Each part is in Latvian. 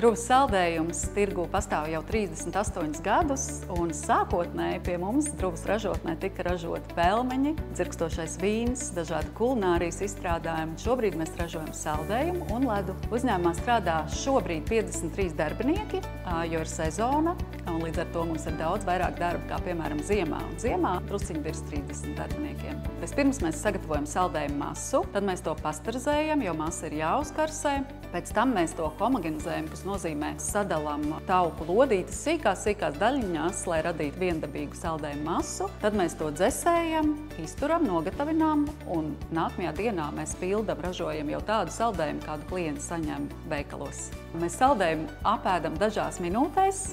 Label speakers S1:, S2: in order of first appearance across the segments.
S1: Druvas saldējums tirgū pastāv jau 38 gadus, un sākotnēji pie mums druvas ražotnē tika ražoti pelmeņi, dzirkstošais vīns, dažādi kulinārijas izstrādājumi. Šobrīd mēs ražojam saldējumu un ledu. Uzņēmumā strādā šobrīd 53 darbinieki, jo ir sezona, un līdz ar to mums ir daudz vairāk darba, kā piemēram ziemā. Un ziemā drusciņi virs 30 darbiniekiem. Vispirms mēs sagatavojam saldējumu masu, tad mēs to pasterizējam, jo masa ir jāuzkarsē. Pēc tam mēs to homogenizējam, kas nozīmē sadalām tauku lodītes sīkās daļiņās, lai radītu viendabīgu saldējumu masu. Tad mēs to dzesējam, izturam, nogatavinām, un nākamajā dienā mēs pildam, ražojam jau tādu saldējumu, kādu klienti saņem veikalos. Mēs saldējumu apēdam dažās minūtēs,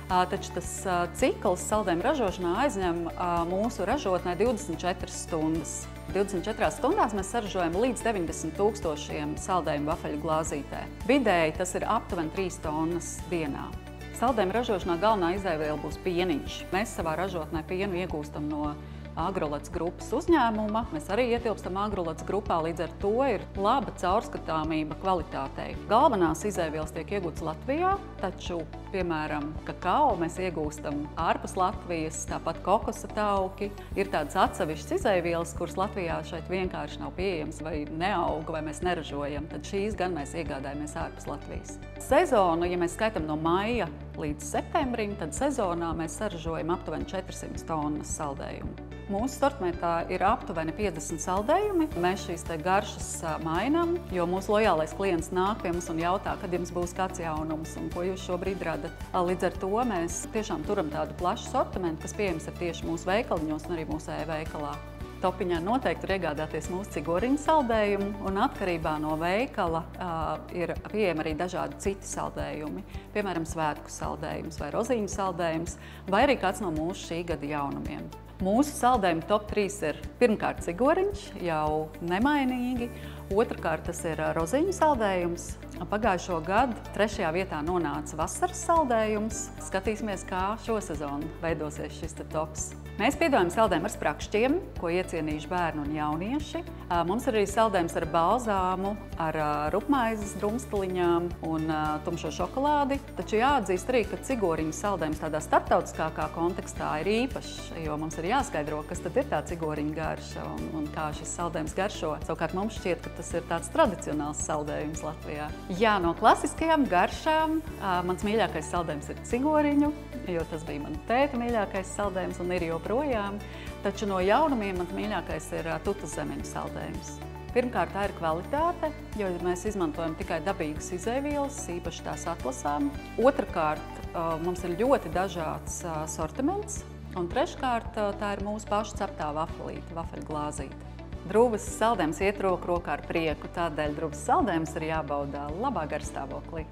S1: taču tas cikls saldējuma ražošanā aizņem mūsu ražotnē 24 stundas. 24 stundās mēs saražojam līdz 90 000 saldējumu vafeļu glāzītē. Vidēji tas ir aptuveni 3 tonnas dienā. Saldējuma ražošanā galvenā izēviela būs pieniņš. Mēs savā ražotnē pienu iegūstam no Agrolets grupas uzņēmuma. Mēs arī ietilpstam Agrolets grupā, līdz ar to ir laba caurskatāmība kvalitātei. Galvenās izēvielas tiek iegūtas Latvijā, taču, piemēram, kakao mēs iegūstam ārpus Latvijas, tāpat kokosa tauki. Ir tādas atsevišķas izēvielas, kuras Latvijā šeit vienkārši nav pieejamas vai neauga, vai mēs neražojam. Tad šīs gan mēs iegādājamies ārpus Latvijas. Sezonu, ja mēs skaitam no maija līdz septembrim, tad sezonā mēs saražojam aptuveni 400 tonnas saldējumu. Mūsu sortimentā ir aptuveni 50 saldējumi. Mēs šīs garšas mainām, jo mūsu lojālais klients nāk pie mums un jautā, kad jums būs kāds jaunums un ko jūs šobrīd radat. Līdz ar to mēs tiešām turam tādu plašu sortimentu, kas pieejams ir tieši mūsu veikaliņos un arī mūsu e-veikalā. Topiņā noteikti ir iegādāties mūsu cigoriņu saldējumu, un atkarībā no veikala ir pieejami arī dažādi citi saldējumi, piemēram, svētku saldējums vai rozīņu saldējums, vai arī kāds no mūsu šī gada jaunumiem. Mūsu saldējuma top 3 ir pirmkārt cigoriņš, jau nemainīgi, otrkārt tas ir rozīņu saldējums. Pagājušo gadu 3. vietā nonāca vasaras saldējums. Skatīsimies, kā šo sezonu veidosies šis tops. Mēs piedāvājam saldējumu ar sprakšķiem, ko iecienījuši bērni un jaunieši. Mums ir arī saldējums ar balzāmu, ar rupmaizes drumstaliņām un tumšo šokolādi. Taču jāatzīst arī, ka cigoriņu saldējums tādā starptautiskākā kontekstā ir īpašs, jo mums ir jāskaidro, kas tad ir tā cigoriņu garša un kā šis saldējums garšo. Savukārt mums šķiet, ka tas ir tāds tradicionāls saldējums Latvijā. Jā, no klasiskajām garšām mans mīļākais saldējums ir cigoriņu, jo tas bija man tēta mīļākais saldējums un ir joprojām. Taču no jaunumiem mans mīļākais ir tutas zemeņu saldējums. Pirmkārt, tā ir kvalitāte, jo mēs izmantojam tikai dabīgas izēvielas, īpaši tās atlasām. Otrakārt, mums ir ļoti dažāds sortiments. Un treškārt, tā ir mūsu paša ceptā vafelīte, vafeļu glāzīte. Druvas saldējums iet roku rokā ar prieku, tādēļ druvas saldējums ir jābauda labā garstāvoklī.